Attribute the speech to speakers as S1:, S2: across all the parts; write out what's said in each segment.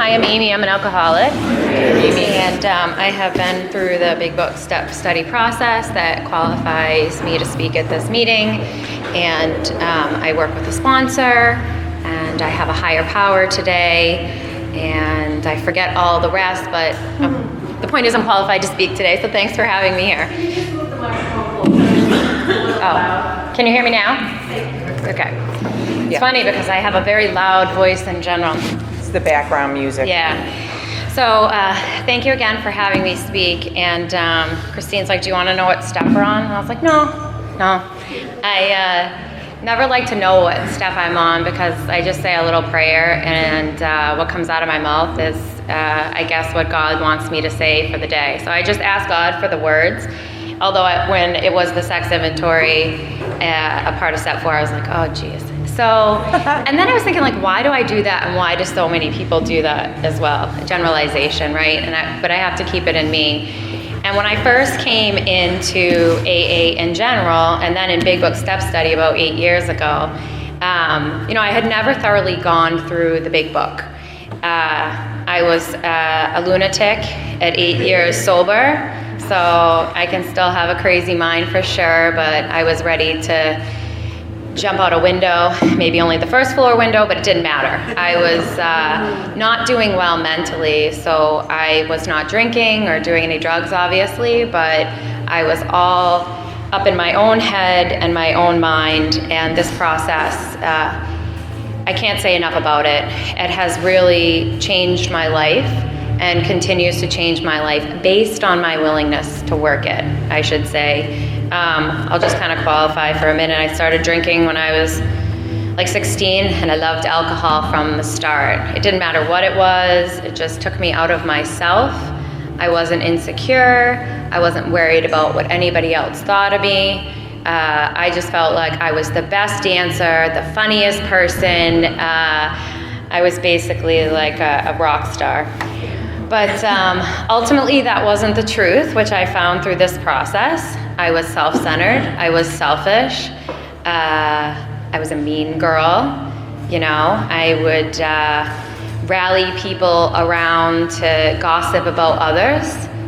S1: Hi, I'm Aimee. I'm an alcoholic. And I have been through the Big Book Step Study process that qualifies me to speak at this meeting. And I work with a sponsor, and I have a higher power today. And I forget all the rest, but the point is I'm qualified to speak today, so thanks for having me here.
S2: Can you just move the microphone closer?
S1: Oh, can you hear me now? Okay. It's funny because I have a very loud voice in general.
S2: It's the background music.
S1: Yeah. So thank you again for having me speak. And Christine's like, do you want to know what step we're on? And I was like, no. I never like to know what step I'm on because I just say a little prayer, and what comes out of my mouth is, I guess, what God wants me to say for the day. So I just ask God for the words. Although when it was the sex inventory, a part of step 4, I was like, oh, geez. So, and then I was thinking, like, why do I do that, and why do so many people do that as well? Generalization, right? But I have to keep it in me. And when I first came into AA in general, and then in Big Book Step Study about 8 years ago, I had never thoroughly gone through the Big Book. I was a lunatic at 8 years sober, so I can still have a crazy mind for sure, but I was ready to jump out a window, maybe only the first floor window, but it didn't matter. I was not doing well mentally, so I was not drinking or doing any drugs, obviously, but I was all up in my own head and my own mind, and this process, I can't say enough about it. It has really changed my life and continues to change my life based on my willingness to work it, I should say. I'll just kind of qualify for a minute. I started drinking when I was like 16, and I loved alcohol from the start. It didn't matter what it was. It just took me out of myself. I wasn't insecure. I wasn't worried about what anybody else thought of me. I just felt like I was the best dancer, the funniest person. I was basically like a rock star. But ultimately, that wasn't the truth, which I found through this process. I was self-centered. I was selfish. I was a mean girl. I would rally people around to gossip about others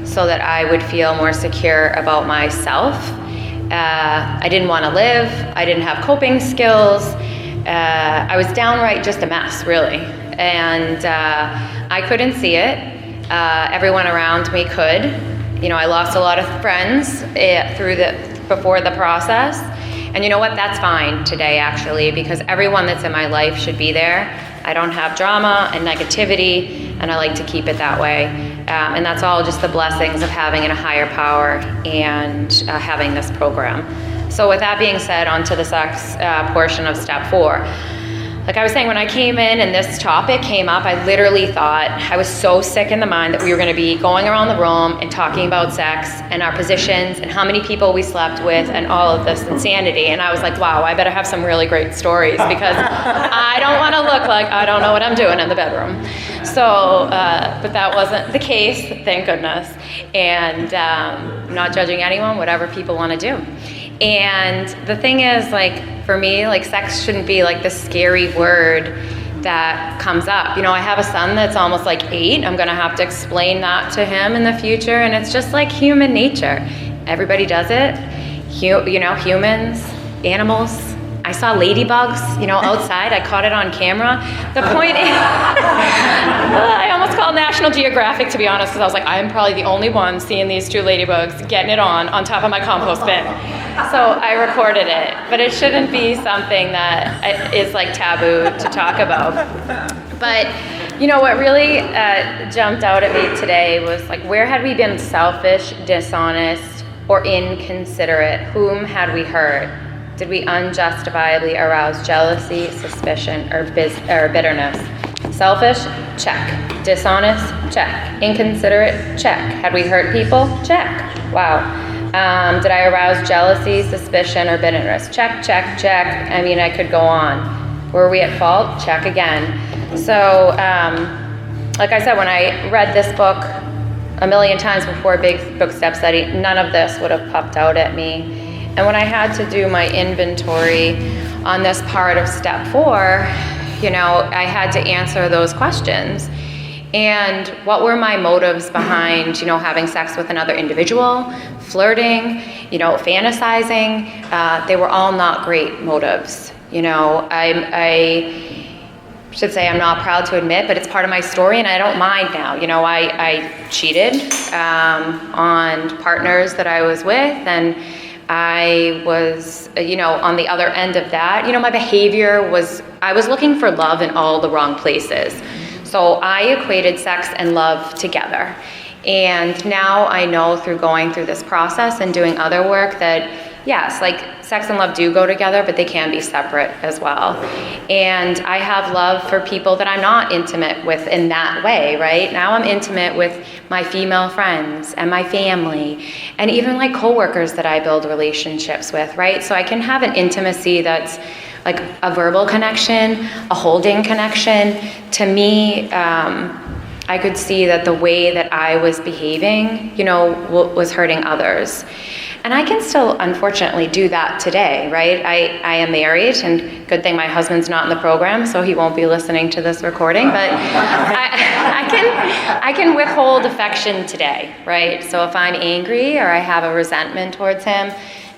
S1: so that I would feel more secure about myself. I didn't want to live. I didn't have coping skills. I was downright just a mess, really. And I couldn't see it. Everyone around me could. I lost a lot of friends before the process. And you know what? That's fine today, actually, because everyone that's in my life should be there. I don't have drama and negativity, and I like to keep it that way. And that's all just the blessings of having a higher power and having this program. So with that being said, on to the sex portion of step 4. Like I was saying, when I came in and this topic came up, I literally thought I was so sick in the mind that we were going to be going around the room and talking about sex and our positions and how many people we slept with and all of this insanity. And I was like, wow, I better have some really great stories because I don't want to look like I don't know what I'm doing in the bedroom. So, but that wasn't the case, thank goodness. And I'm not judging anyone, whatever people want to do. And the thing is, like, for me, like, sex shouldn't be like the scary word that comes up. I have a son that's almost like 8. I'm gonna have to explain that to him in the future, and it's just like human nature. Everybody does it. Humans, animals. I saw ladybugs, outside. I caught it on camera. The point is, I almost called National Geographic, to be honest, because I was like, I'm probably the only one seeing these 2 ladybugs getting it on top of my compost bin. So I recorded it, but it shouldn't be something that is like taboo to talk about. But what really jumped out at me today was like, where had we been selfish, dishonest, or inconsiderate? Whom had we hurt? Did we unjustifiably arouse jealousy, suspicion, or bitterness? Selfish? Check. Dishonest? Check. Inconsiderate? Check. Had we hurt people? Check. Wow. Did I arouse jealousy, suspicion, or bitterness? Check, check, check. I mean, I could go on. Were we at fault? Check again. So, like I said, when I read this book a million times before Big Book Step Study, none of this would have popped out at me. And when I had to do my inventory on this part of step 4, I had to answer those questions. And what were my motives behind, having sex with another individual, flirting, fantasizing? They were all not great motives. I should say I'm not proud to admit, but it's part of my story and I don't mind now. I cheated on partners that I was with, and I was, on the other end of that, my behavior was, I was looking for love in all the wrong places. So I equated sex and love together. And now I know through going through this process and doing other work that, yes, like sex and love do go together, but they can be separate as well. And I have love for people that I'm not intimate with in that way, right? Now I'm intimate with my female friends and my family and even like coworkers that I build relationships with, right? So I can have an intimacy that's like a verbal connection, a holding connection. To me, I could see that the way that I was behaving, was hurting others. And I can still, unfortunately, do that today, right? I am married, and good thing my husband's not in the program, so he won't be listening to this recording, but I can withhold affection today, right? So if I'm angry or I have a resentment towards him,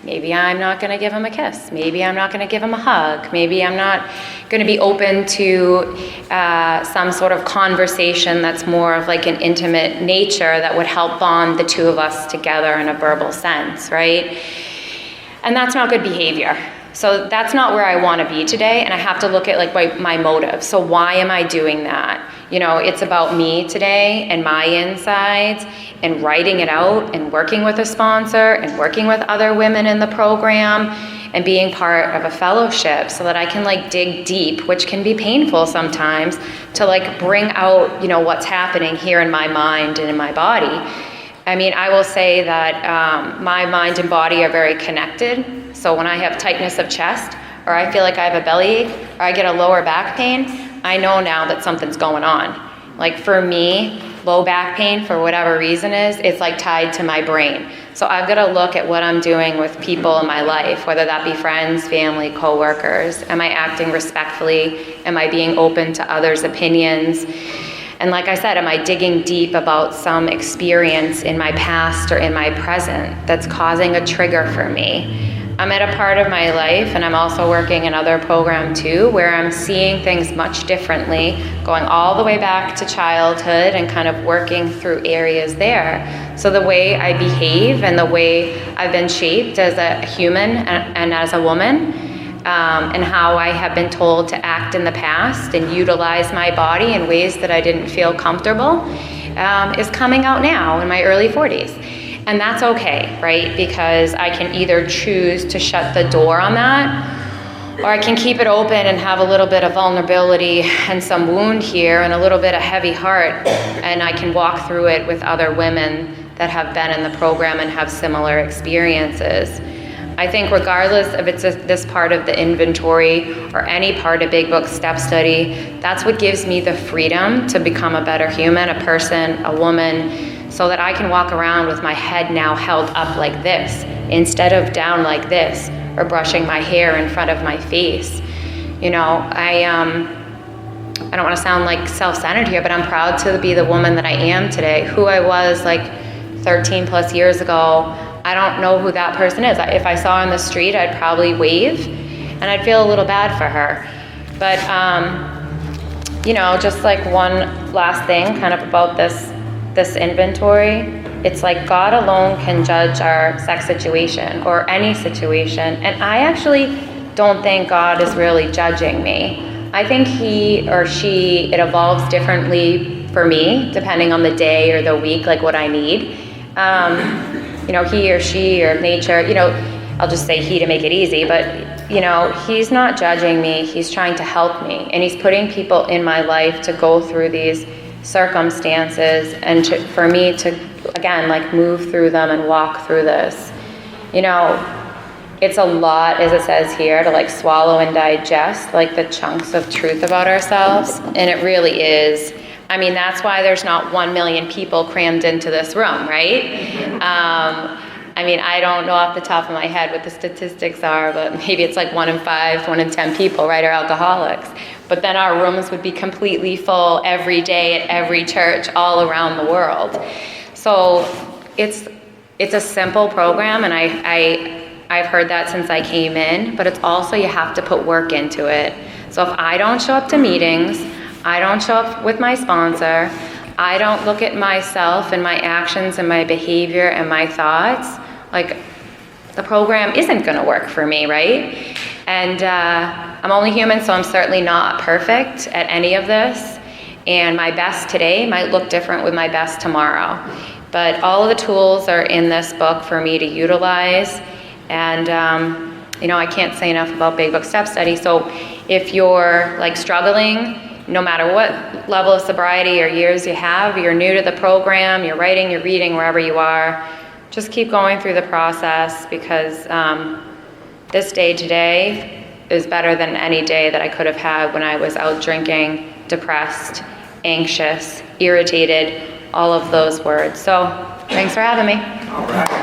S1: maybe I'm not going to give him a kiss. Maybe I'm not going to give him a hug. Maybe I'm not going to be open to some sort of conversation that's more of like an intimate nature that would help bond the two of us together in a verbal sense, right? And that's not good behavior. So that's not where I want to be today, and I have to look at like my motive. So why am I doing that? It's about me today and my insides and writing it out and working with a sponsor and working with other women in the program and being part of a fellowship so that I can like dig deep, which can be painful sometimes, to like bring out, what's happening here in my mind and in my body. I mean, I will say that my mind and body are very connected. So when I have tightness of chest, or I feel like I have a bellyache, or I get a lower back pain, I know now that something's going on. Like for me, low back pain, for whatever reason it's like tied to my brain. So I've got to look at what I'm doing with people in my life, whether that be friends, family, coworkers. Am I acting respectfully? Am I being open to others' opinions? And like I said, am I digging deep about some experience in my past or in my present that's causing a trigger for me? I'm at a part of my life, and I'm also working another program too, where I'm seeing things much differently, going all the way back to childhood and kind of working through areas there. So the way I behave and the way I've been shaped as a human and as a woman, and how I have been told to act in the past and utilize my body in ways that I didn't feel comfortable, is coming out now in my early 40s. And that's okay, right? Because I can either choose to shut the door on that, or I can keep it open and have a little bit of vulnerability and some wound here and a little bit of heavy heart, and I can walk through it with other women that have been in the program and have similar experiences. I think regardless if it's this part of the inventory or any part of Big Book Step Study, that's what gives me the freedom to become a better human, a person, a woman, so that I can walk around with my head now held up like this instead of down like this, or brushing my hair in front of my face. I don't want to sound like self-centered here, but I'm proud to be the woman that I am today. Who I was like 13 plus years ago, I don't know who that person is. If I saw her on the street, I'd probably wave, and I'd feel a little bad for her. But, just like one last thing kind of about this inventory, it's like God alone can judge our sex situation or any situation. And I actually don't think God is really judging me. I think he or she, it evolves differently for me, depending on the day or the week, like what I need. He or she or nature, I'll just say he to make it easy, but he's not judging me. He's trying to help me. And he's putting people in my life to go through these circumstances and for me to, again, like move through them and walk through this. It's a lot, as it says here, to like swallow and digest like the chunks of truth about ourselves. And it really is. I mean, that's why there's not 1 million people crammed into this room, right? I mean, I don't know off the top of my head what the statistics are, but maybe it's like 1 in 5, 1 in 10 people, right, are alcoholics. But then our rooms would be completely full every day at every church all around the world. So it's a simple program, and I've heard that since I came in, but it's also you have to put work into it. So if I don't show up to meetings, I don't show up with my sponsor, I don't look at myself and my actions and my behavior and my thoughts, like, the program isn't going to work for me, right? And I'm only human, so I'm certainly not perfect at any of this. And my best today might look different with my best tomorrow. But all of the tools are in this book for me to utilize. And, I can't say enough about Big Book Step Study. So if you're like struggling, no matter what level of sobriety or years you have, you're new to the program, you're writing, you're reading, wherever you are, just keep going through the process, because this day today is better than any day that I could have had when I was out drinking, depressed, anxious, irritated, all of those words. So thanks for having me.
S3: All right.